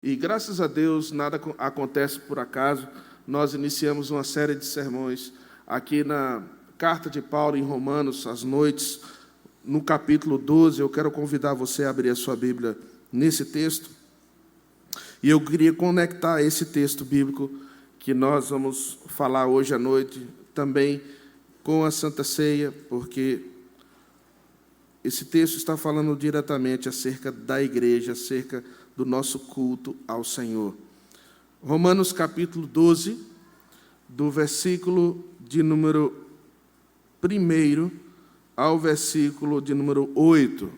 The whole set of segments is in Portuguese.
E graças a Deus, nada acontece por acaso. Nós iniciamos uma série de sermões aqui na carta de Paulo em Romanos, às noites, no capítulo 12. Eu quero convidar você a abrir a sua Bíblia nesse texto. E eu queria conectar esse texto bíblico que nós vamos falar hoje à noite também com a Santa Ceia, porque esse texto está falando diretamente acerca da igreja, acerca do nosso culto ao Senhor. Romanos capítulo 12, do versículo de número 1 ao versículo de número 8.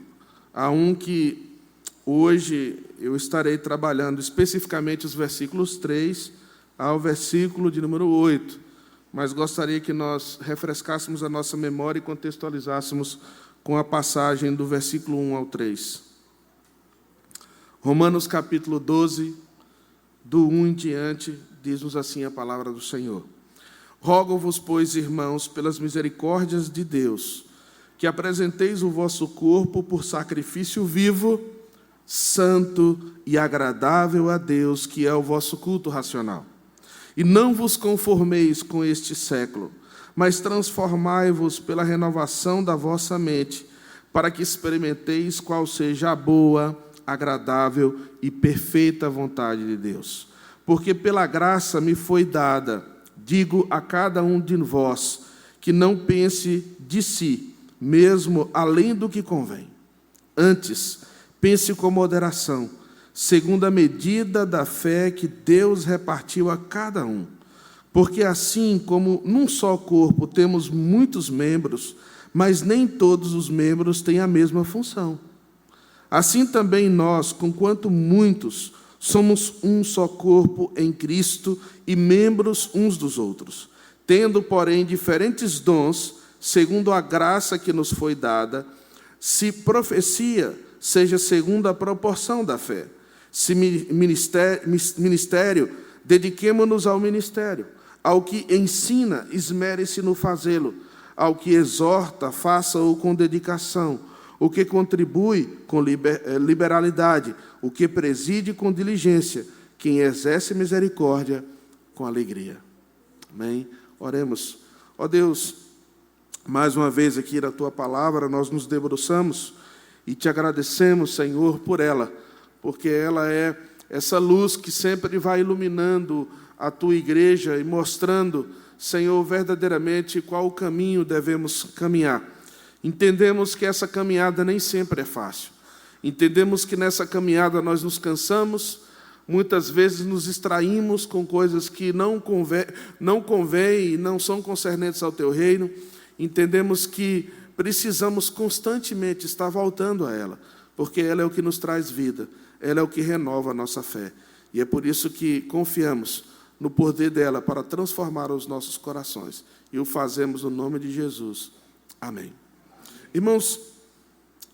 Há um que hoje eu estarei trabalhando especificamente os versículos 3 ao versículo de número 8, mas gostaria que nós refrescássemos a nossa memória e contextualizássemos com a passagem do versículo 1 ao 3. Romanos capítulo 12, do 1 em diante, diz-nos assim a palavra do Senhor. Rogo-vos, pois, irmãos, pelas misericórdias de Deus, que apresenteis o vosso corpo por sacrifício vivo, santo e agradável a Deus, que é o vosso culto racional. E não vos conformeis com este século, mas transformai-vos pela renovação da vossa mente, para que experimenteis qual seja a boa, agradável e perfeita vontade de Deus. Porque pela graça me foi dada, digo a cada um de vós, que não pense de si, mesmo além do que convém. Antes, pense com moderação, segundo a medida da fé que Deus repartiu a cada um. Porque assim como num só corpo temos muitos membros, mas nem todos os membros têm a mesma função. Assim também nós, conquanto muitos, somos um só corpo em Cristo e membros uns dos outros, tendo, porém, diferentes dons, segundo a graça que nos foi dada. Se profecia, seja segundo a proporção da fé. Se ministério, dediquemo-nos ao ministério. Ao que ensina, esmere-se no fazê-lo. Ao que exorta, faça-o com dedicação. O que contribui com liberalidade, o que preside com diligência, quem exerce misericórdia com alegria. Amém? Oremos. Ó Deus, mais uma vez aqui na Tua palavra, nós nos debruçamos e Te agradecemos, Senhor, por ela, porque ela é essa luz que sempre vai iluminando a Tua igreja e mostrando, Senhor, verdadeiramente qual o caminho devemos caminhar. Entendemos que essa caminhada nem sempre é fácil. Entendemos que nessa caminhada nós nos cansamos, muitas vezes nos distraímos com coisas que não convêm e não são concernentes ao Teu reino. Entendemos que precisamos constantemente estar voltando a ela, porque ela é o que nos traz vida, ela é o que renova a nossa fé. E é por isso que confiamos no poder dela para transformar os nossos corações. E o fazemos no nome de Jesus. Amém. Irmãos,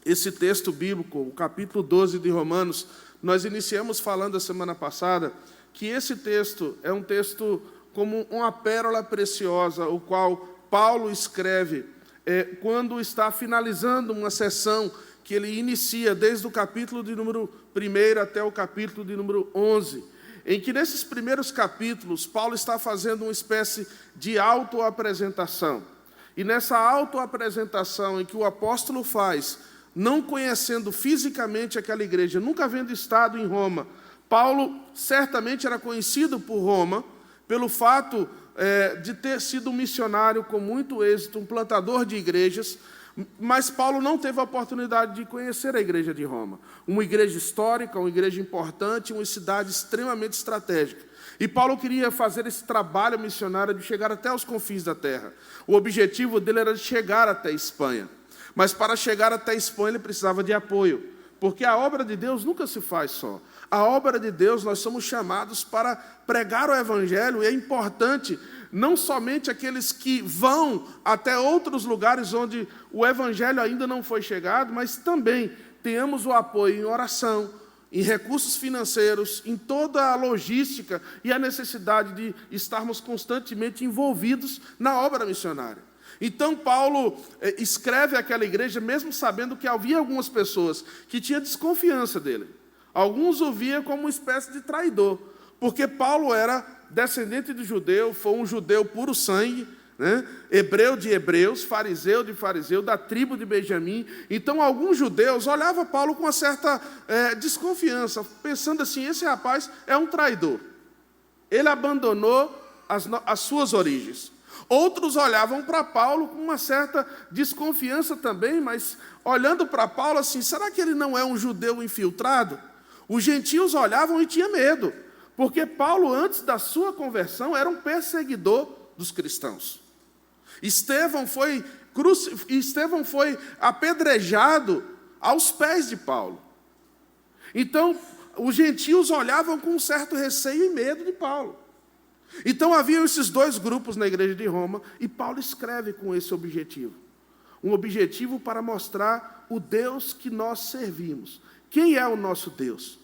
esse texto bíblico, o capítulo 12 de Romanos, nós iniciamos falando a semana passada que esse texto é um texto como uma pérola preciosa, o qual Paulo escreve quando está finalizando uma sessão que ele inicia desde o capítulo de número 1 até o capítulo de número 11, em que nesses primeiros capítulos Paulo está fazendo uma espécie de autoapresentação. E nessa autoapresentação em que o apóstolo faz, não conhecendo fisicamente aquela igreja, nunca havendo estado em Roma, Paulo certamente era conhecido por Roma, pelo fato de ter sido um missionário com muito êxito, um plantador de igrejas, mas Paulo não teve a oportunidade de conhecer a igreja de Roma. Uma igreja histórica, uma igreja importante, uma cidade extremamente estratégica. E Paulo queria fazer esse trabalho missionário de chegar até os confins da terra. O objetivo dele era de chegar até a Espanha. Mas para chegar até a Espanha ele precisava de apoio, porque a obra de Deus nunca se faz só. A obra de Deus, nós somos chamados para pregar o Evangelho, e é importante não somente aqueles que vão até outros lugares onde o Evangelho ainda não foi chegado, mas também tenhamos o apoio em oração, em recursos financeiros, em toda a logística e a necessidade de estarmos constantemente envolvidos na obra missionária. Então Paulo escreve àquela igreja, mesmo sabendo que havia algumas pessoas que tinham desconfiança dele. Alguns o viam como uma espécie de traidor, porque Paulo era descendente de judeu, foi um judeu puro sangue, né? Hebreu de hebreus, fariseu de fariseu, da tribo de Benjamim. Então, alguns judeus olhavam Paulo com uma certa desconfiança, pensando assim: esse rapaz é um traidor. Ele abandonou as suas origens. Outros olhavam para Paulo com uma certa desconfiança também, mas olhando para Paulo assim: será que ele não é um judeu infiltrado? Os gentios olhavam e tinham medo, porque Paulo, antes da sua conversão, era um perseguidor dos cristãos. Estevão foi apedrejado aos pés de Paulo. Então, os gentios olhavam com um certo receio e medo de Paulo. Então, haviam esses dois grupos na igreja de Roma, e Paulo escreve com esse objetivo. Um objetivo para mostrar o Deus que nós servimos. Quem é o nosso Deus?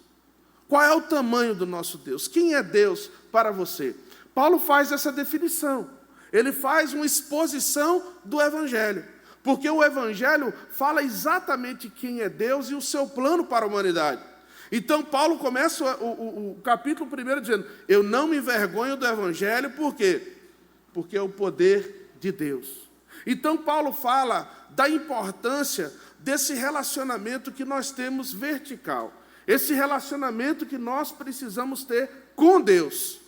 Qual é o tamanho do nosso Deus? Quem é Deus para você? Paulo faz essa definição. Ele faz uma exposição do Evangelho. Porque o Evangelho fala exatamente quem é Deus e o seu plano para a humanidade. Então, Paulo começa o capítulo 1 dizendo: eu não me envergonho do Evangelho, por quê? Porque é o poder de Deus. Então, Paulo fala da importância desse relacionamento que nós temos vertical. Esse relacionamento que nós precisamos ter com Deus.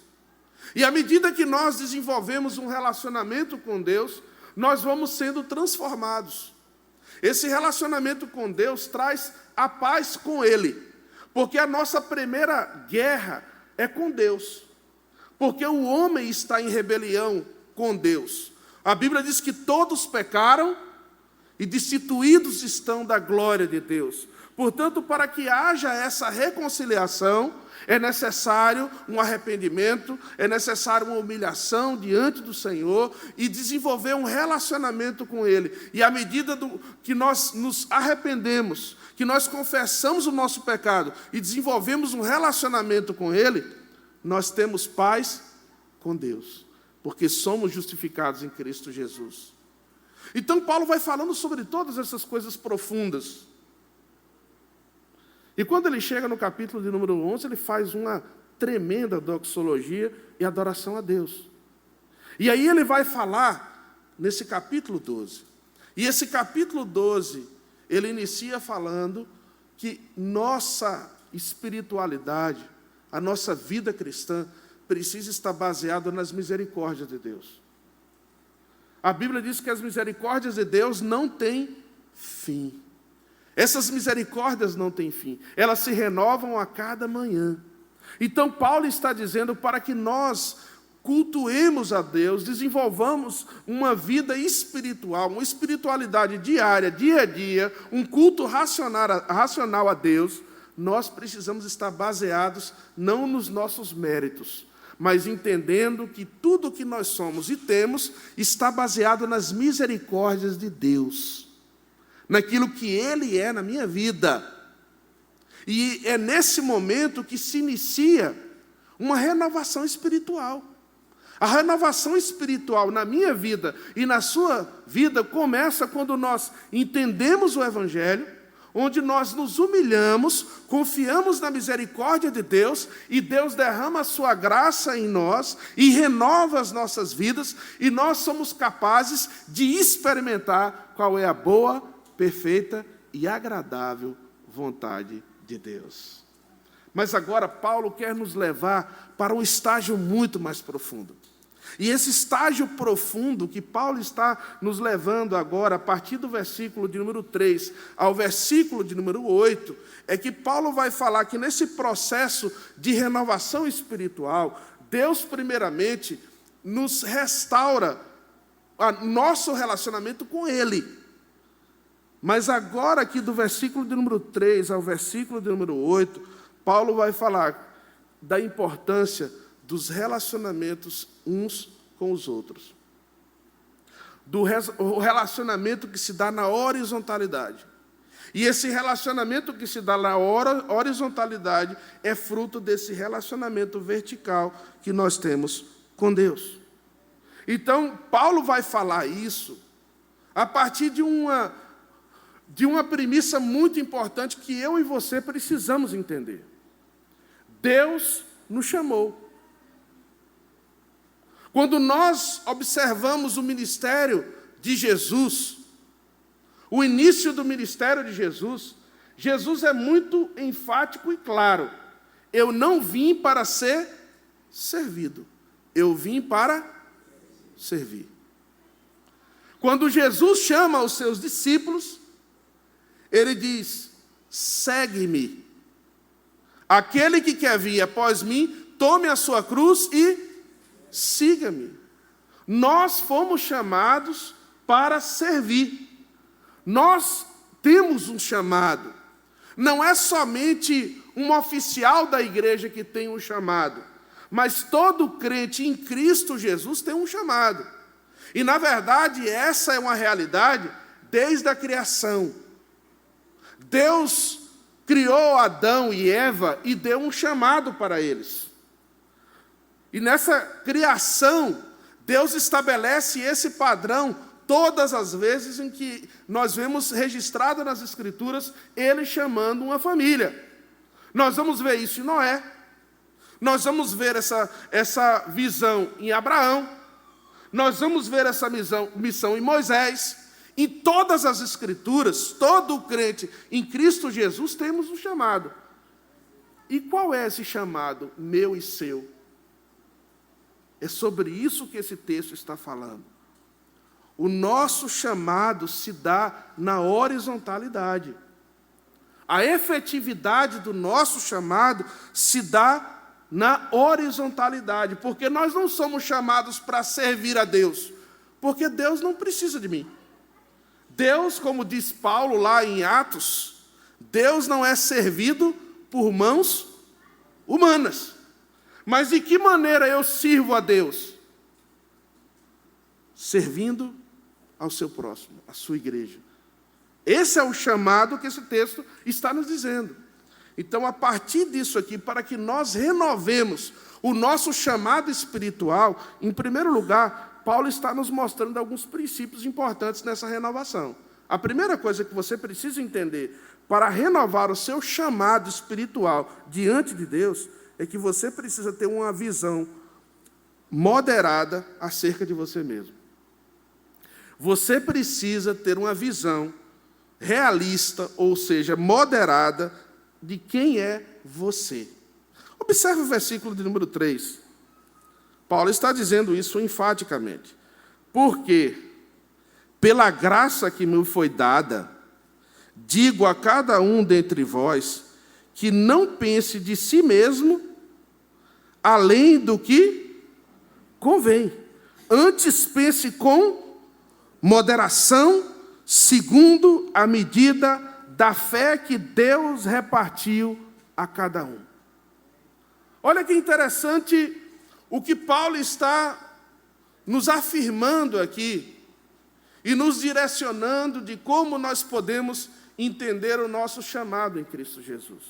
E à medida que nós desenvolvemos um relacionamento com Deus, nós vamos sendo transformados. Esse relacionamento com Deus traz a paz com Ele. Porque a nossa primeira guerra é com Deus. Porque o homem está em rebelião com Deus. A Bíblia diz que todos pecaram e destituídos estão da glória de Deus. Portanto, para que haja essa reconciliação, é necessário um arrependimento, é necessário uma humilhação diante do Senhor e desenvolver um relacionamento com Ele. E à medida que nós nos arrependemos, que nós confessamos o nosso pecado e desenvolvemos um relacionamento com Ele, nós temos paz com Deus, porque somos justificados em Cristo Jesus. Então, Paulo vai falando sobre todas essas coisas profundas. E quando ele chega no capítulo de número 11, ele faz uma tremenda doxologia e adoração a Deus. E aí ele vai falar nesse capítulo 12. E esse capítulo 12, ele inicia falando que nossa espiritualidade, a nossa vida cristã, precisa estar baseada nas misericórdias de Deus. A Bíblia diz que as misericórdias de Deus não têm fim. Essas misericórdias não têm fim. Elas se renovam a cada manhã. Então, Paulo está dizendo para que nós cultuemos a Deus, desenvolvamos uma vida espiritual, uma espiritualidade diária, dia a dia, um culto racional a Deus, nós precisamos estar baseados não nos nossos méritos, mas entendendo que tudo o que nós somos e temos está baseado nas misericórdias de Deus, naquilo que Ele é na minha vida. E é nesse momento que se inicia uma renovação espiritual. A renovação espiritual na minha vida e na sua vida começa quando nós entendemos o Evangelho, onde nós nos humilhamos, confiamos na misericórdia de Deus, e Deus derrama a sua graça em nós e renova as nossas vidas, e nós somos capazes de experimentar qual é a boa, perfeita e agradável vontade de Deus. Mas agora Paulo quer nos levar para um estágio muito mais profundo. E esse estágio profundo que Paulo está nos levando agora, a partir do versículo de número 3 ao versículo de número 8, é que Paulo vai falar que nesse processo de renovação espiritual, Deus primeiramente nos restaura nosso relacionamento com Ele. Mas agora aqui do versículo de número 3 ao versículo de número 8, Paulo vai falar da importância dos relacionamentos uns com os outros. O relacionamento que se dá na horizontalidade. E esse relacionamento que se dá na horizontalidade é fruto desse relacionamento vertical que nós temos com Deus. Então, Paulo vai falar isso a partir de uma de uma premissa muito importante que eu e você precisamos entender. Deus nos chamou. Quando nós observamos o ministério de Jesus, o início do ministério de Jesus, Jesus é muito enfático e claro. Eu não vim para ser servido, eu vim para servir. Quando Jesus chama os seus discípulos, ele diz: segue-me. Aquele que quer vir após mim, tome a sua cruz e siga-me. Nós fomos chamados para servir. Nós temos um chamado. Não é somente um oficial da igreja que tem um chamado, mas todo crente em Cristo Jesus tem um chamado. E, na verdade, essa é uma realidade desde a criação. Deus criou Adão e Eva e deu um chamado para eles. E nessa criação, Deus estabelece esse padrão todas as vezes em que nós vemos registrado nas Escrituras ele chamando uma família. Nós vamos ver isso em Noé, nós vamos ver essa visão em Abraão, nós vamos ver essa missão em Moisés. Em todas as Escrituras, todo crente em Cristo Jesus temos um chamado. E qual é esse chamado, meu e seu? É sobre isso que esse texto está falando. O nosso chamado se dá na horizontalidade. A efetividade do nosso chamado se dá na horizontalidade, porque nós não somos chamados para servir a Deus, porque Deus não precisa de mim. Deus, como diz Paulo lá em Atos, Deus não é servido por mãos humanas. Mas de que maneira eu sirvo a Deus? Servindo ao seu próximo, à sua igreja. Esse é o chamado que esse texto está nos dizendo. Então, a partir disso aqui, para que nós renovemos o nosso chamado espiritual, em primeiro lugar, Paulo está nos mostrando alguns princípios importantes nessa renovação. A primeira coisa que você precisa entender para renovar o seu chamado espiritual diante de Deus é que você precisa ter uma visão moderada acerca de você mesmo. Você precisa ter uma visão realista, ou seja, moderada, de quem é você. Observe o versículo de número 3. Paulo está dizendo isso enfaticamente. Porque, pela graça que me foi dada, digo a cada um dentre vós, que não pense de si mesmo, além do que convém. Antes pense com moderação, segundo a medida da fé que Deus repartiu a cada um. Olha que interessante o que Paulo está nos afirmando aqui e nos direcionando de como nós podemos entender o nosso chamado em Cristo Jesus.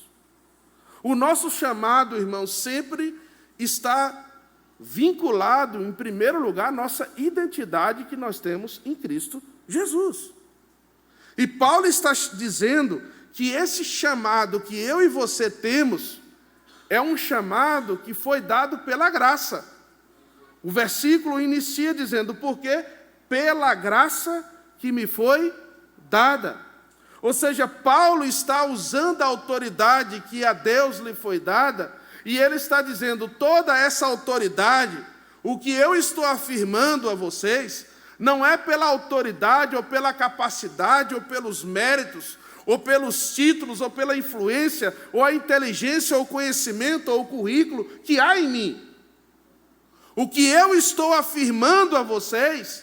O nosso chamado, irmãos, sempre está vinculado, em primeiro lugar, à nossa identidade que nós temos em Cristo Jesus. E Paulo está dizendo que esse chamado que eu e você temos é um chamado que foi dado pela graça. O versículo inicia dizendo, porque pela graça que me foi dada. Ou seja, Paulo está usando a autoridade que a Deus lhe foi dada, e ele está dizendo, toda essa autoridade, o que eu estou afirmando a vocês, não é pela autoridade, ou pela capacidade, ou pelos méritos, ou pelos títulos, ou pela influência, ou a inteligência, ou o conhecimento, ou o currículo que há em mim. O que eu estou afirmando a vocês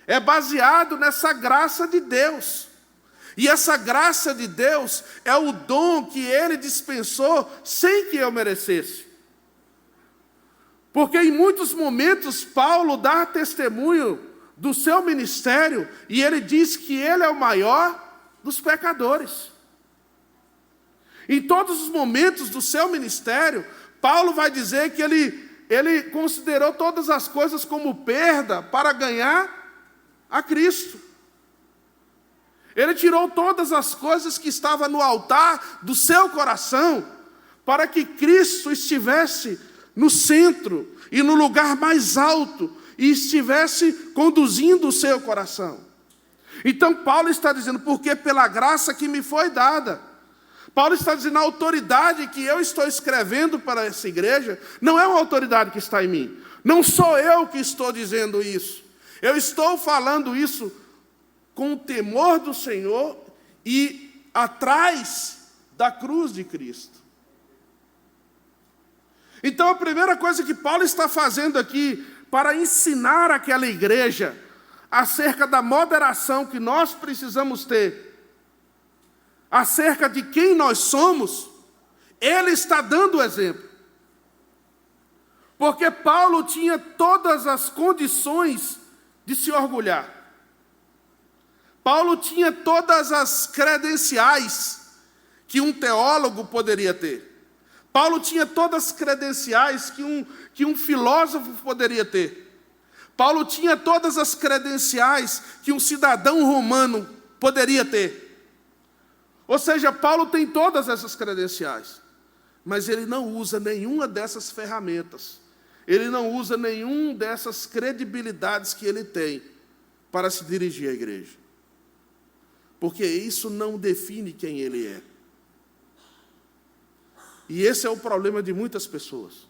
é baseado nessa graça de Deus. E essa graça de Deus é o dom que Ele dispensou sem que eu merecesse. Porque em muitos momentos Paulo dá testemunho do seu ministério e ele diz que ele é o maior dos pecadores. Em todos os momentos do seu ministério, Paulo vai dizer que ele considerou todas as coisas como perda para ganhar a Cristo. Ele tirou todas as coisas que estavam no altar do seu coração, para que Cristo estivesse no centro e no lugar mais alto, e estivesse conduzindo o seu coração. Então Paulo está dizendo, porque pela graça que me foi dada. Paulo está dizendo, a autoridade que eu estou escrevendo para essa igreja, não é uma autoridade que está em mim. Não sou eu que estou dizendo isso. Eu estou falando isso com o temor do Senhor e atrás da cruz de Cristo. Então a primeira coisa que Paulo está fazendo aqui, para ensinar aquela igreja acerca da moderação que nós precisamos ter, acerca de quem nós somos, ele está dando o exemplo. Porque Paulo tinha todas as condições de se orgulhar. Paulo tinha todas as credenciais que um teólogo poderia ter. Paulo tinha todas as credenciais que um filósofo poderia ter. Paulo tinha todas as credenciais que um cidadão romano poderia ter. Ou seja, Paulo tem todas essas credenciais, mas ele não usa nenhuma dessas ferramentas. Ele não usa nenhuma dessas credibilidades que ele tem para se dirigir à igreja. Porque isso não define quem ele é. E esse é o problema de muitas pessoas.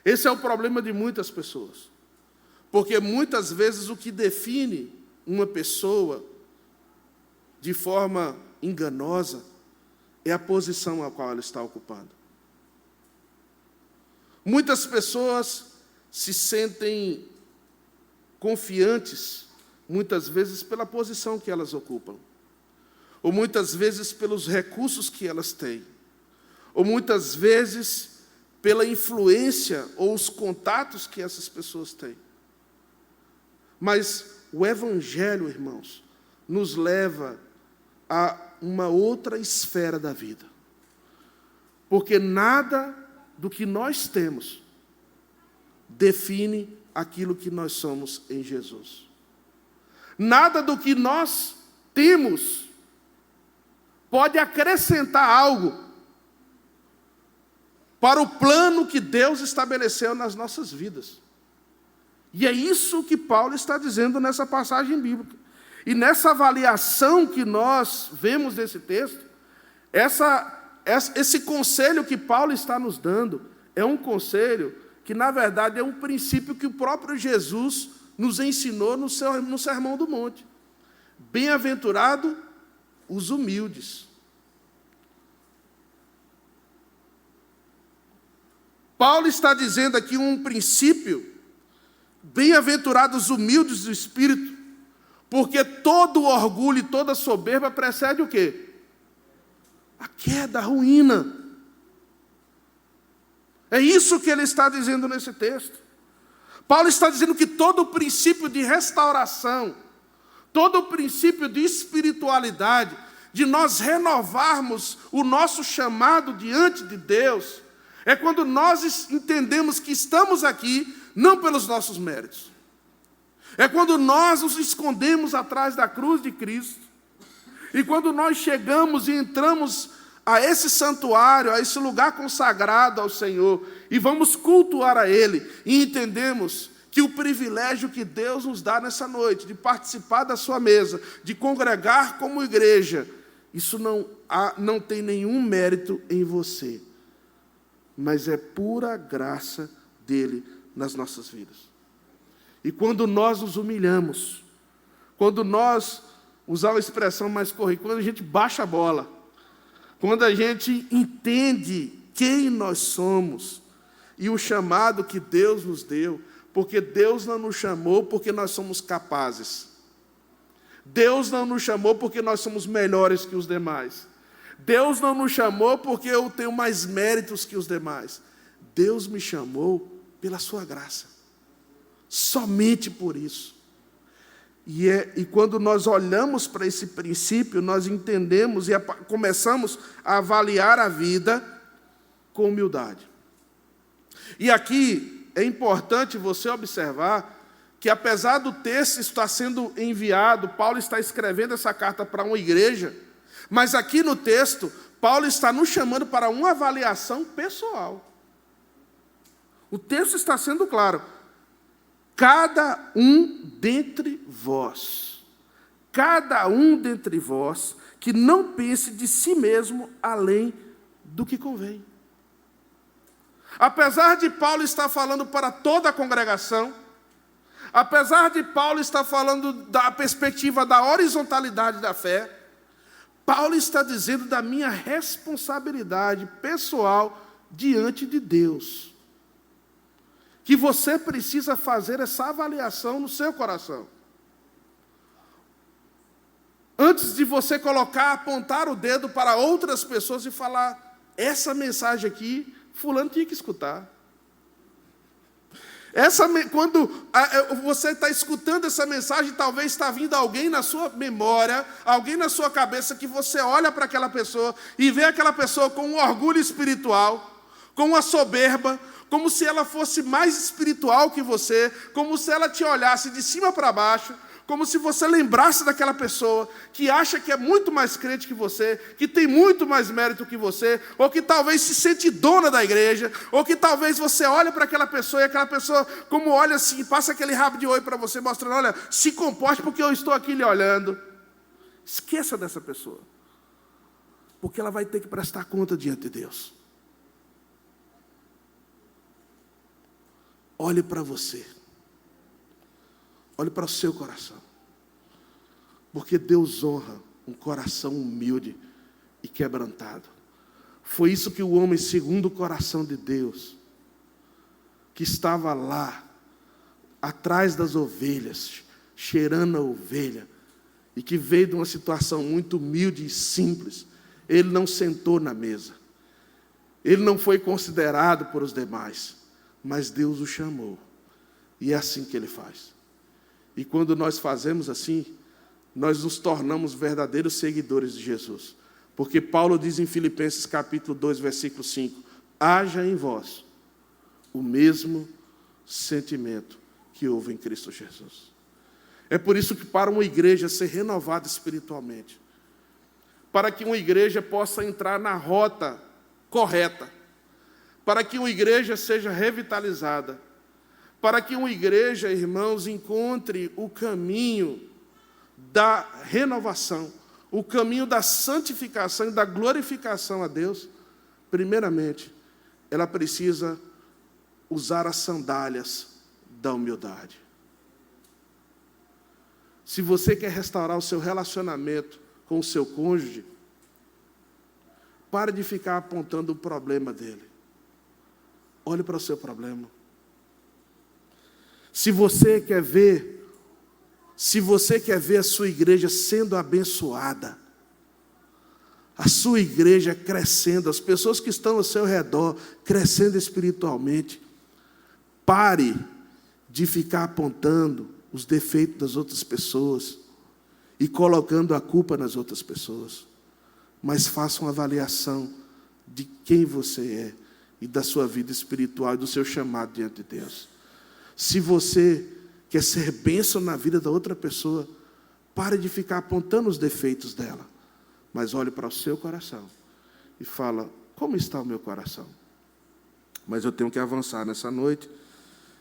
Esse é o problema de muitas pessoas. Porque muitas vezes o que define uma pessoa de forma enganosa é a posição a qual ela está ocupando. Muitas pessoas se sentem confiantes, muitas vezes pela posição que elas ocupam, ou muitas vezes pelos recursos que elas têm, ou muitas vezes pela influência ou os contatos que essas pessoas têm. Mas o Evangelho, irmãos, nos leva a uma outra esfera da vida. Porque nada do que nós temos define aquilo que nós somos em Jesus. Nada do que nós temos pode acrescentar algo para o plano que Deus estabeleceu nas nossas vidas. E é isso que Paulo está dizendo nessa passagem bíblica. E nessa avaliação que nós vemos desse texto, esse conselho que Paulo está nos dando é um conselho que, na verdade, é um princípio que o próprio Jesus nos ensinou no Sermão do Monte. Bem-aventurado os humildes. Paulo está dizendo aqui um princípio, bem-aventurados os humildes do espírito, porque todo orgulho e toda soberba precede o quê? A queda, a ruína. É isso que ele está dizendo nesse texto. Paulo está dizendo que todo o princípio de restauração, todo o princípio de espiritualidade, de nós renovarmos o nosso chamado diante de Deus, é quando nós entendemos que estamos aqui não pelos nossos méritos. É quando nós nos escondemos atrás da cruz de Cristo. E quando nós chegamos e entramos a esse santuário, a esse lugar consagrado ao Senhor, e vamos cultuar a Ele, e entendemos que o privilégio que Deus nos dá nessa noite, de participar da sua mesa, de congregar como igreja, isso não tem nenhum mérito em você, mas é pura graça dele nas nossas vidas. E quando nós nos humilhamos, quando nós, usar uma expressão mais correta, quando a gente baixa a bola, quando a gente entende quem nós somos e o chamado que Deus nos deu, porque Deus não nos chamou porque nós somos capazes. Deus não nos chamou porque nós somos melhores que os demais. Deus não nos chamou porque eu tenho mais méritos que os demais. Deus me chamou pela sua graça. Somente por isso. E quando nós olhamos para esse princípio, nós entendemos e começamos a avaliar a vida com humildade. E aqui é importante você observar que apesar do texto estar sendo enviado, Paulo está escrevendo essa carta para uma igreja, mas aqui no texto, Paulo está nos chamando para uma avaliação pessoal. O texto está sendo claro. Cada um dentre vós, que não pense de si mesmo além do que convém. Apesar de Paulo estar falando para toda a congregação, apesar de Paulo estar falando da perspectiva da horizontalidade da fé, Paulo está dizendo da minha responsabilidade pessoal diante de Deus. Que você precisa fazer essa avaliação no seu coração. Antes de você apontar o dedo para outras pessoas e falar, essa mensagem aqui, fulano tinha que escutar. Quando você está escutando essa mensagem, talvez está vindo alguém na sua memória, alguém na sua cabeça, que você olha para aquela pessoa e vê aquela pessoa com um orgulho espiritual, com uma soberba, como se ela fosse mais espiritual que você, como se ela te olhasse de cima para baixo, como se você lembrasse daquela pessoa que acha que é muito mais crente que você, que tem muito mais mérito que você, ou que talvez se sente dona da igreja, ou que talvez você olhe para aquela pessoa e aquela pessoa, como olha assim, passa aquele rabo de oi para você, mostrando, olha, se comporte porque eu estou aqui lhe olhando. Esqueça dessa pessoa, porque ela vai ter que prestar conta diante de Deus. Olhe para você. Olhe para o seu coração. Porque Deus honra um coração humilde e quebrantado. Foi isso que o homem segundo o coração de Deus, que estava lá, atrás das ovelhas, cheirando a ovelha, e que veio de uma situação muito humilde e simples, ele não sentou na mesa. Ele não foi considerado por os demais, mas Deus o chamou. E é assim que ele faz. E quando nós fazemos assim, nós nos tornamos verdadeiros seguidores de Jesus. Porque Paulo diz em Filipenses capítulo 2, versículo 5, haja em vós o mesmo sentimento que houve em Cristo Jesus. É por isso que para uma igreja ser renovada espiritualmente, para que uma igreja possa entrar na rota correta, para que uma igreja seja revitalizada, para que uma igreja, irmãos, encontre o caminho da renovação, o caminho da santificação e da glorificação a Deus, primeiramente, ela precisa usar as sandálias da humildade. Se você quer restaurar o seu relacionamento com o seu cônjuge, pare de ficar apontando o problema dele. Olhe para o seu problema. Se você quer ver a sua igreja sendo abençoada, a sua igreja crescendo, as pessoas que estão ao seu redor crescendo espiritualmente, pare de ficar apontando os defeitos das outras pessoas e colocando a culpa nas outras pessoas, mas faça uma avaliação de quem você é e da sua vida espiritual e do seu chamado diante de Deus. Se você quer ser bênção na vida da outra pessoa, pare de ficar apontando os defeitos dela, mas olhe para o seu coração e fala, como está o meu coração? Mas eu tenho que avançar nessa noite,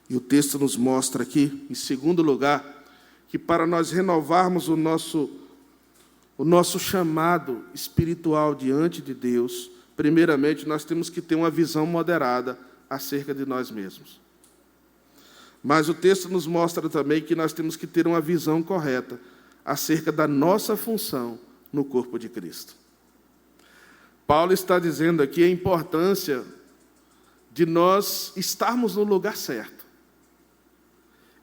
e o texto nos mostra aqui, em segundo lugar, que para nós renovarmos o nosso chamado espiritual diante de Deus, primeiramente nós temos que ter uma visão moderada acerca de nós mesmos. Mas o texto nos mostra também que nós temos que ter uma visão correta acerca da nossa função no corpo de Cristo. Paulo está dizendo aqui a importância de nós estarmos no lugar certo.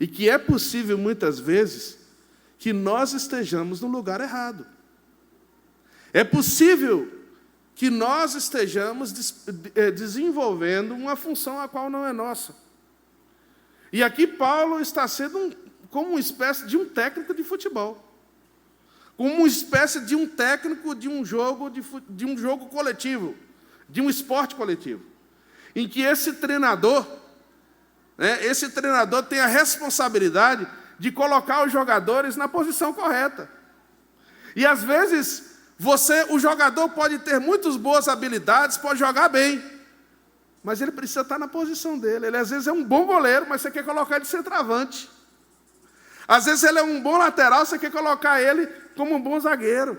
E que é possível, muitas vezes, que nós estejamos no lugar errado. É possível que nós estejamos desenvolvendo uma função a qual não é nossa. E aqui Paulo está sendo como uma espécie de um técnico de futebol, como uma espécie de um técnico de um jogo coletivo, de um esporte coletivo, em que esse treinador, Esse treinador tem a responsabilidade de colocar os jogadores na posição correta. E às vezes, o jogador pode ter muitas boas habilidades, pode jogar bem, mas ele precisa estar na posição dele. Ele às vezes é um bom goleiro, mas você quer colocar ele de centroavante. Às vezes ele é um bom lateral, você quer colocar ele como um bom zagueiro.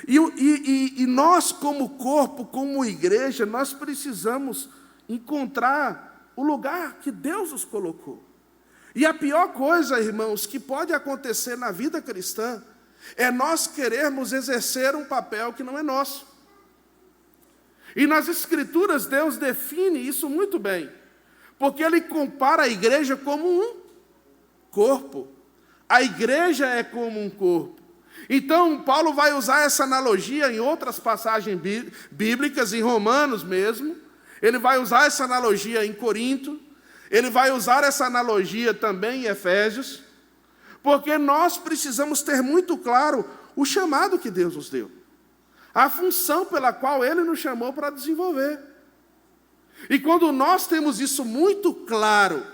E nós, como corpo, como igreja, nós precisamos encontrar o lugar que Deus nos colocou. E a pior coisa, irmãos, que pode acontecer na vida cristã, é nós querermos exercer um papel que não é nosso. E nas Escrituras, Deus define isso muito bem, porque Ele compara a igreja como um corpo. A igreja é como um corpo. Então, Paulo vai usar essa analogia em outras passagens bíblicas, em Romanos mesmo. Ele vai usar essa analogia em Corinto. Ele vai usar essa analogia também em Efésios. Porque nós precisamos ter muito claro o chamado que Deus nos deu. A função pela qual Ele nos chamou para desenvolver. E quando nós temos isso muito claro,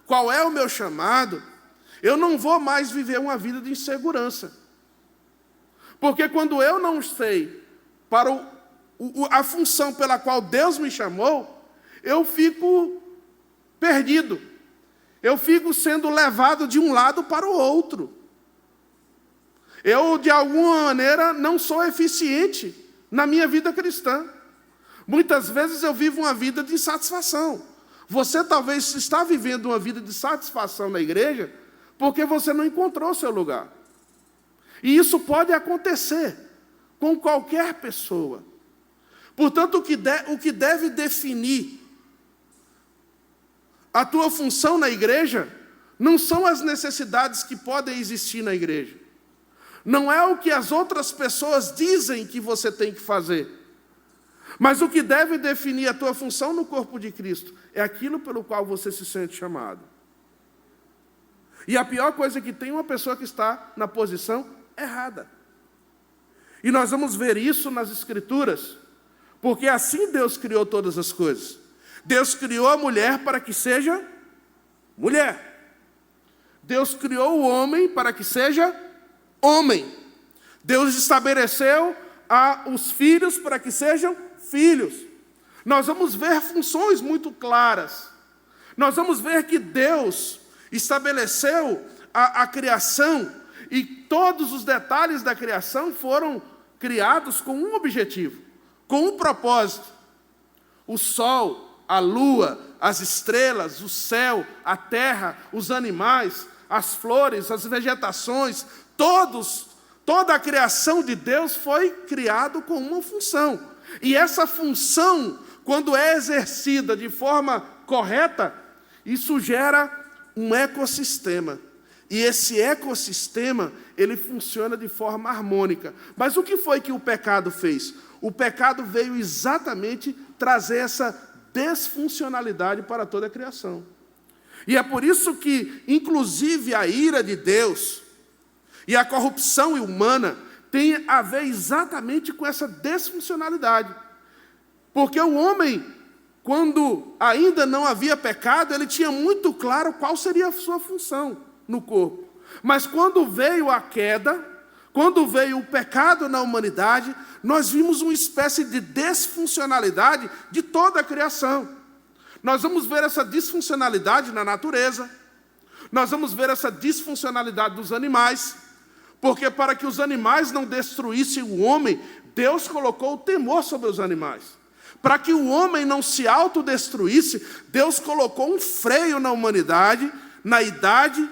qual é o meu chamado, eu não vou mais viver uma vida de insegurança. Porque quando eu não sei para a função pela qual Deus me chamou, eu fico perdido. Eu fico sendo levado de um lado para o outro. Eu, de alguma maneira, não sou eficiente na minha vida cristã. Muitas vezes eu vivo uma vida de insatisfação. Você talvez está vivendo uma vida de satisfação na igreja porque você não encontrou o seu lugar. E isso pode acontecer com qualquer pessoa. Portanto, o que deve definir a tua função na igreja não são as necessidades que podem existir na igreja. Não é o que as outras pessoas dizem que você tem que fazer. Mas o que deve definir a tua função no corpo de Cristo é aquilo pelo qual você se sente chamado. E a pior coisa é que tem uma pessoa que está na posição errada. E nós vamos ver isso nas Escrituras, porque assim Deus criou todas as coisas. Deus criou a mulher para que seja mulher. Deus criou o homem para que seja homem. Deus estabeleceu os filhos para que sejam filhos. Nós vamos ver funções muito claras. Nós vamos ver que Deus estabeleceu a criação e todos os detalhes da criação foram criados com um objetivo, com um propósito. O sol, a lua, as estrelas, o céu, a terra, os animais, as flores, as vegetações, toda a criação de Deus foi criado com uma função. E essa função, quando é exercida de forma correta, isso gera um ecossistema. E esse ecossistema, ele funciona de forma harmônica. Mas o que foi que o pecado fez? O pecado veio exatamente trazer essa desfuncionalidade para toda a criação. E é por isso que, inclusive, a ira de Deus e a corrupção humana tem a ver exatamente com essa desfuncionalidade. Porque o homem, quando ainda não havia pecado, ele tinha muito claro qual seria a sua função no corpo. Mas quando veio a queda, quando veio o pecado na humanidade, nós vimos uma espécie de desfuncionalidade de toda a criação. Nós vamos ver essa disfuncionalidade na natureza, nós vamos ver essa disfuncionalidade dos animais, porque para que os animais não destruíssem o homem, Deus colocou o temor sobre os animais. Para que o homem não se autodestruísse, Deus colocou um freio na humanidade, na idade,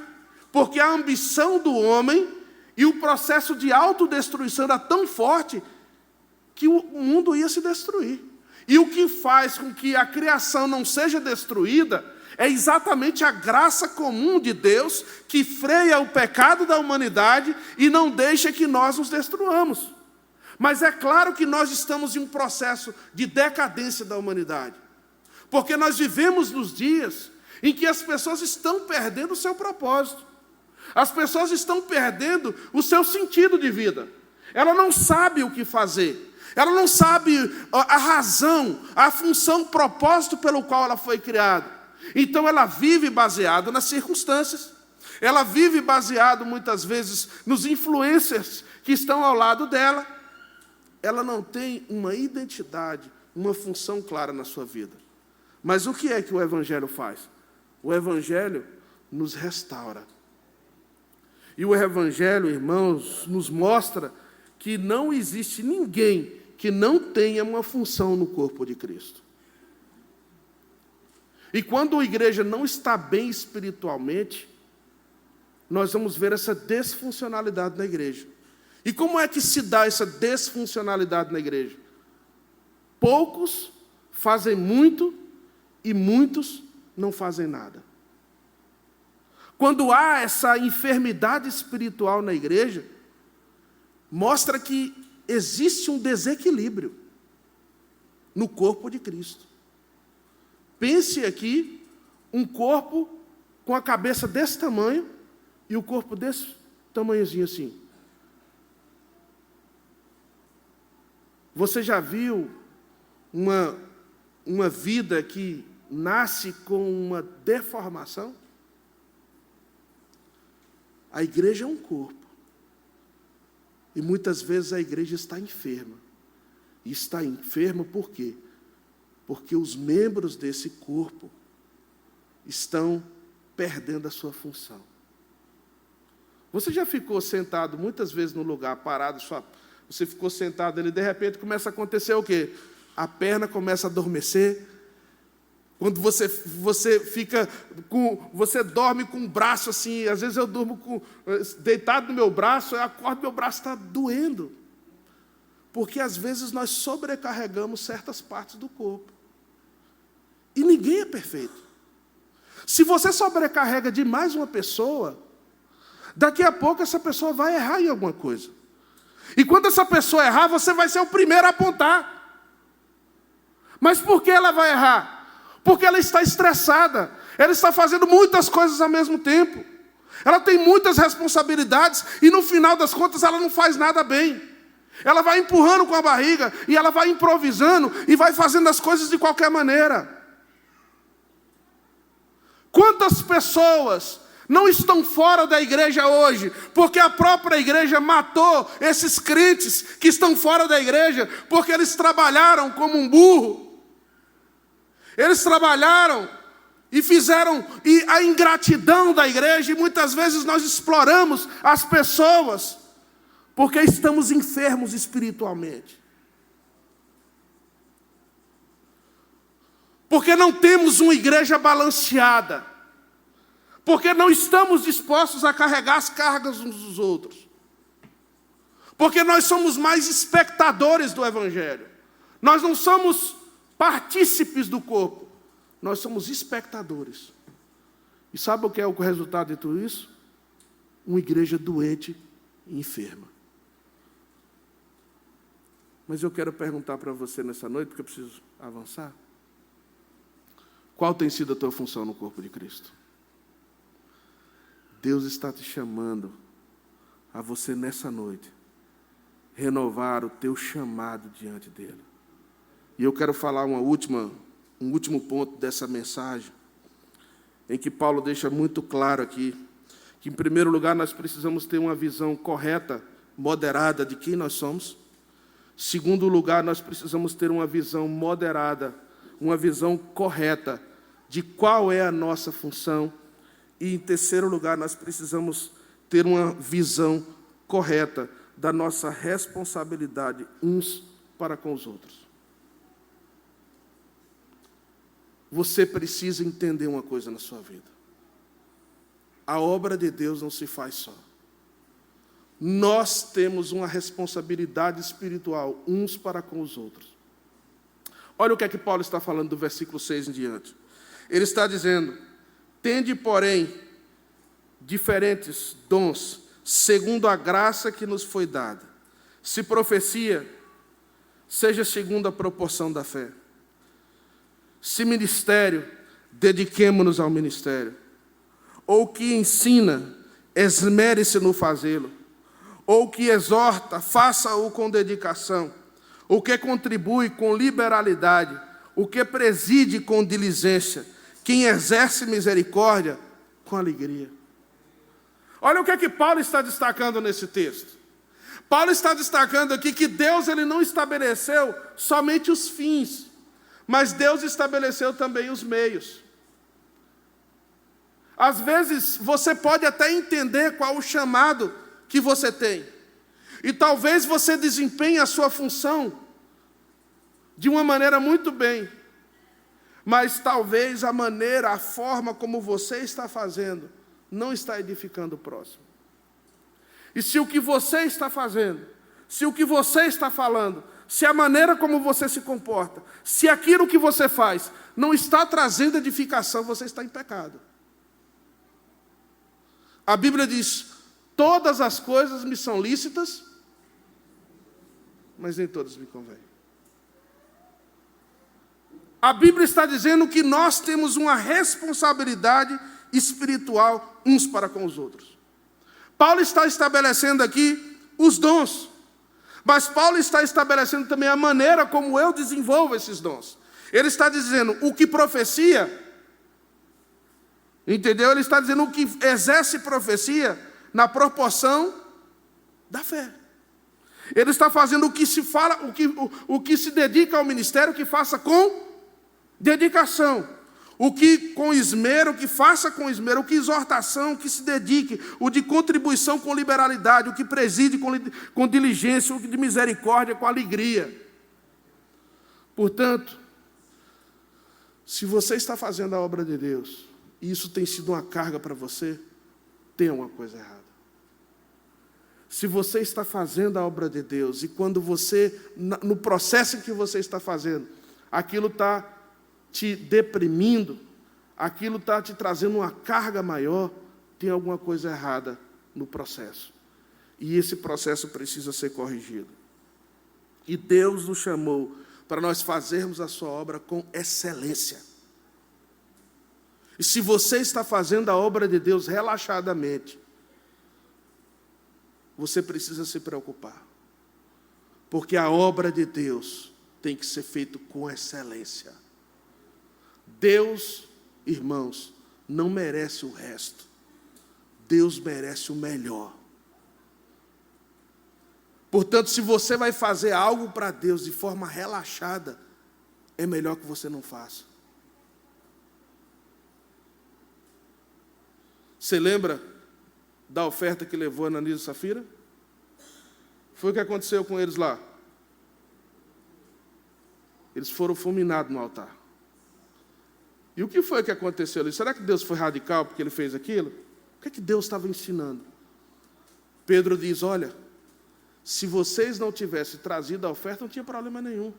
porque a ambição do homem e o processo de autodestruição era tão forte que o mundo ia se destruir. E o que faz com que a criação não seja destruída é exatamente a graça comum de Deus que freia o pecado da humanidade e não deixa que nós nos destruamos. Mas é claro que nós estamos em um processo de decadência da humanidade. Porque nós vivemos nos dias em que as pessoas estão perdendo o seu propósito. As pessoas estão perdendo o seu sentido de vida. Ela não sabe o que fazer. Ela não sabe a razão, a função, o propósito pelo qual ela foi criada. Então ela vive baseada nas circunstâncias. Ela vive baseado muitas vezes nos influencers que estão ao lado dela. Ela não tem uma identidade, uma função clara na sua vida. Mas o que é que o Evangelho faz? O Evangelho nos restaura. E o Evangelho, irmãos, nos mostra que não existe ninguém que não tenha uma função no corpo de Cristo. E quando a igreja não está bem espiritualmente, nós vamos ver essa desfuncionalidade na igreja. E como é que se dá essa desfuncionalidade na igreja? Poucos fazem muito e muitos não fazem nada. Quando há essa enfermidade espiritual na igreja, mostra que existe um desequilíbrio no corpo de Cristo. Pense aqui, um corpo com a cabeça desse tamanho e o corpo desse tamanhozinho assim. Você já viu uma vida que nasce com uma deformação? A igreja é um corpo. E muitas vezes a igreja está enferma. E está enferma por quê? Porque os membros desse corpo estão perdendo a sua função. Você já ficou sentado muitas vezes no lugar, parado, você ficou sentado ali, de repente começa a acontecer o quê? A perna começa a adormecer. Quando você fica você dorme com o braço assim, às vezes eu durmo deitado no meu braço, eu acordo, meu braço está doendo. Porque às vezes nós sobrecarregamos certas partes do corpo. E ninguém é perfeito. Se você sobrecarrega demais uma pessoa, daqui a pouco essa pessoa vai errar em alguma coisa. E quando essa pessoa errar, você vai ser o primeiro a apontar. Mas por que ela vai errar? Porque ela está estressada. Ela está fazendo muitas coisas ao mesmo tempo. Ela tem muitas responsabilidades e no final das contas ela não faz nada bem. Ela vai empurrando com a barriga e ela vai improvisando e vai fazendo as coisas de qualquer maneira. Quantas pessoas não estão fora da igreja hoje, porque a própria igreja matou esses crentes que estão fora da igreja, porque eles trabalharam como um burro. Eles trabalharam e fizeram a ingratidão da igreja, e muitas vezes nós exploramos as pessoas, porque estamos enfermos espiritualmente. Porque não temos uma igreja balanceada. Porque não estamos dispostos a carregar as cargas uns dos outros. Porque nós somos mais espectadores do Evangelho. Nós não somos partícipes do corpo. Nós somos espectadores. E sabe o que é o resultado de tudo isso? Uma igreja doente e enferma. Mas eu quero perguntar para você nessa noite, porque eu preciso avançar. Qual tem sido a tua função no corpo de Cristo? Deus está te chamando a você nessa noite renovar o teu chamado diante dele. E eu quero falar um último ponto dessa mensagem, em que Paulo deixa muito claro aqui, que em primeiro lugar nós precisamos ter uma visão correta, moderada de quem nós somos. Em segundo lugar, nós precisamos ter uma visão moderada, uma visão correta de qual é a nossa função. E em terceiro lugar, nós precisamos ter uma visão correta da nossa responsabilidade uns para com os outros. Você precisa entender uma coisa na sua vida. A obra de Deus não se faz só. Nós temos uma responsabilidade espiritual uns para com os outros. Olha o que é que Paulo está falando do versículo 6 em diante. Ele está dizendo: tende, porém, diferentes dons, segundo a graça que nos foi dada. Se profecia, seja segundo a proporção da fé. Se ministério, dediquemo-nos ao ministério. Ou que ensina, esmere-se no fazê-lo. Ou que exorta, faça-o com dedicação. O que contribui com liberalidade. O que preside com diligência. quem exerce misericórdia com alegria. Olha o que é que Paulo está destacando nesse texto. Paulo está destacando aqui que Deus ele não estabeleceu somente os fins, mas Deus estabeleceu também os meios. Às vezes você pode até entender qual o chamado que você tem. E talvez você desempenhe a sua função de uma maneira muito bem. Mas talvez a forma como você está fazendo, não está edificando o próximo. E se o que você está fazendo, se o que você está falando, se a maneira como você se comporta, se aquilo que você faz não está trazendo edificação, você está em pecado. A Bíblia diz, todas as coisas me são lícitas, mas nem todas me convêm. A Bíblia está dizendo que nós temos uma responsabilidade espiritual uns para com os outros. Paulo está estabelecendo aqui os dons, mas Paulo está estabelecendo também a maneira como eu desenvolvo esses dons. Ele está dizendo o que profecia, entendeu? Ele está dizendo o que exerce profecia na proporção da fé. Ele está fazendo o que se fala, o que se dedica ao ministério, que faça com dedicação. O que com esmero, que faça com esmero. O que exortação, que se dedique. O de contribuição com liberalidade. O que preside com diligência. O de misericórdia com alegria. Portanto, se você está fazendo a obra de Deus, e isso tem sido uma carga para você, tem uma coisa errada. Se você está fazendo a obra de Deus, e quando você, no processo em que você está fazendo, aquilo está te deprimindo, aquilo está te trazendo uma carga maior, tem alguma coisa errada no processo. E esse processo precisa ser corrigido. E Deus nos chamou para nós fazermos a sua obra com excelência. E se você está fazendo a obra de Deus relaxadamente, você precisa se preocupar. Porque a obra de Deus tem que ser feita com excelência. Deus, irmãos, não merece o resto. Deus merece o melhor. Portanto, se você vai fazer algo para Deus de forma relaxada, é melhor que você não faça. Você lembra da oferta que levou Ananias e Safira? Foi o que aconteceu com eles lá. Eles foram fulminados no altar. E o que foi que aconteceu ali? Será que Deus foi radical porque ele fez aquilo? O que é que Deus estava ensinando? Pedro diz, olha, se vocês não tivessem trazido a oferta, não tinha problema nenhum.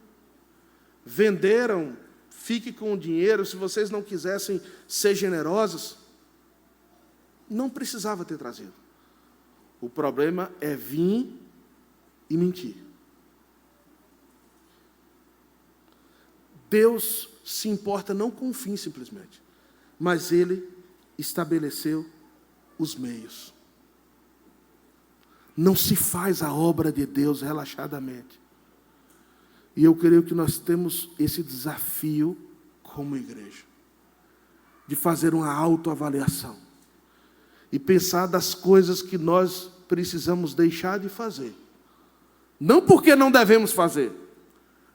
Venderam, fique com o dinheiro, se vocês não quisessem ser generosos, não precisava ter trazido. O problema é vir e mentir. Deus se importa não com o fim simplesmente, mas Ele estabeleceu os meios. Não se faz a obra de Deus relaxadamente. E eu creio que nós temos esse desafio como igreja, de fazer uma autoavaliação e pensar das coisas que nós precisamos deixar de fazer. Não porque não devemos fazer,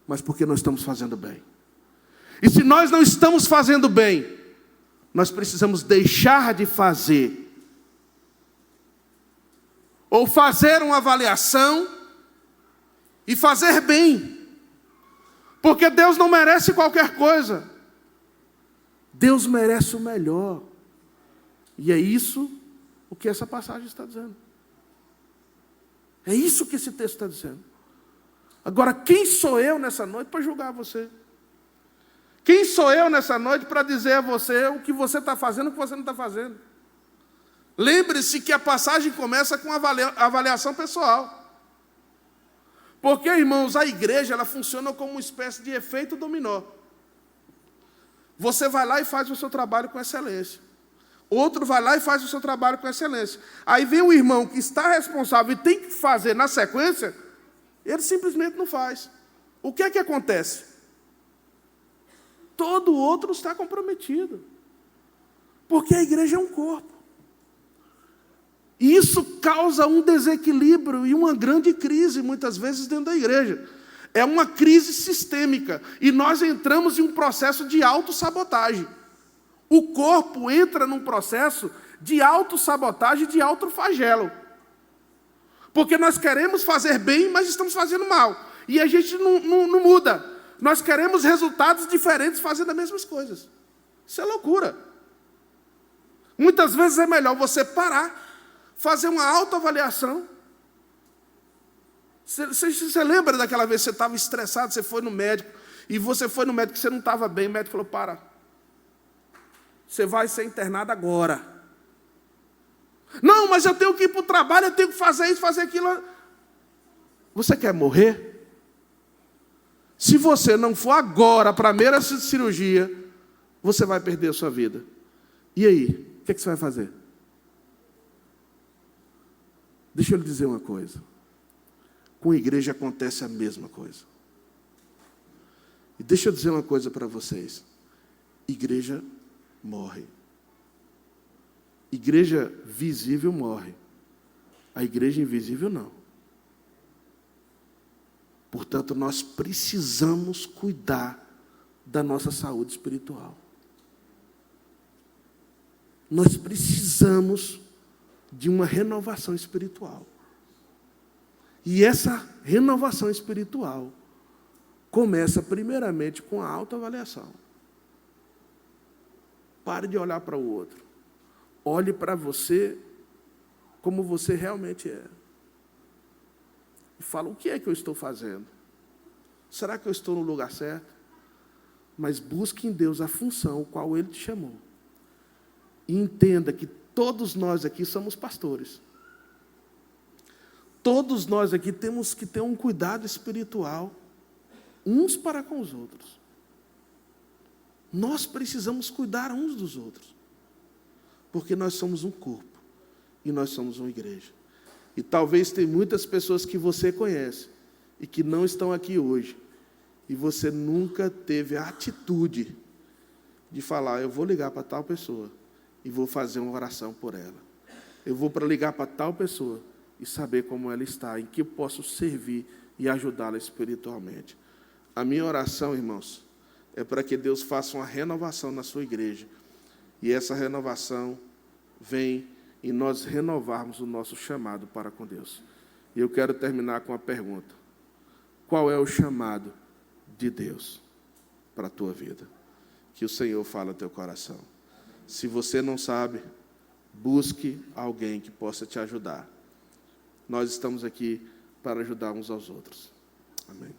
mas porque não estamos fazendo bem. E se nós não estamos fazendo bem, nós precisamos deixar de fazer. Ou fazer uma avaliação e fazer bem. Porque Deus não merece qualquer coisa. Deus merece o melhor. E é isso o que essa passagem está dizendo. É isso que esse texto está dizendo. Agora, quem sou eu nessa noite para julgar você? Quem sou eu nessa noite para dizer a você o que você está fazendo e o que você não está fazendo? Lembre-se que a passagem começa com avaliação pessoal. Porque, irmãos, a igreja ela funciona como uma espécie de efeito dominó. Você vai lá e faz o seu trabalho com excelência. Outro vai lá e faz o seu trabalho com excelência. Aí vem um irmão que está responsável e tem que fazer na sequência, ele simplesmente não faz. O que é que acontece? Todo o outro está comprometido. Porque a igreja é um corpo. E isso causa um desequilíbrio e uma grande crise, muitas vezes, dentro da igreja. É uma crise sistêmica. E nós entramos em um processo de autossabotagem. O corpo entra num processo de autossabotagem, de autoflagelo. Porque nós queremos fazer bem, mas estamos fazendo mal. E a gente não muda. Nós queremos resultados diferentes fazendo as mesmas coisas. Isso é loucura. Muitas vezes é melhor você parar, fazer uma autoavaliação. Você lembra daquela vez que você estava estressado, você foi no médico, e você foi no médico que você não estava bem, o médico falou, para, você vai ser internado agora. Não, mas eu tenho que ir para o trabalho, eu tenho que fazer isso, fazer aquilo. Você quer morrer? Se você não for agora para a primeira cirurgia, você vai perder a sua vida. E aí, o que você vai fazer? Deixa eu lhe dizer uma coisa. Com a igreja acontece a mesma coisa. E deixa eu dizer uma coisa para vocês. Igreja morre. Igreja visível morre. A igreja invisível não. Portanto, nós precisamos cuidar da nossa saúde espiritual. Nós precisamos de uma renovação espiritual. E essa renovação espiritual começa primeiramente com a autoavaliação. Pare de olhar para o outro. Olhe para você como você realmente é. E fala, o que é que eu estou fazendo? Será que eu estou no lugar certo? Mas busque em Deus a função qual Ele te chamou. E entenda que todos nós aqui somos pastores. Todos nós aqui temos que ter um cuidado espiritual, uns para com os outros. Nós precisamos cuidar uns dos outros. Porque nós somos um corpo. E nós somos uma igreja. E talvez tem muitas pessoas que você conhece e que não estão aqui hoje. E você nunca teve a atitude de falar, eu vou ligar para tal pessoa e vou fazer uma oração por ela. Eu vou para ligar para tal pessoa e saber como ela está, em que eu posso servir e ajudá-la espiritualmente. A minha oração, irmãos, é para que Deus faça uma renovação na sua igreja. E essa renovação vem em nós renovarmos o nosso chamado para com Deus. E eu quero terminar com uma pergunta. Qual é o chamado de Deus para a tua vida? Que o Senhor fale ao teu coração. Se você não sabe, busque alguém que possa te ajudar. Nós estamos aqui para ajudar uns aos outros. Amém.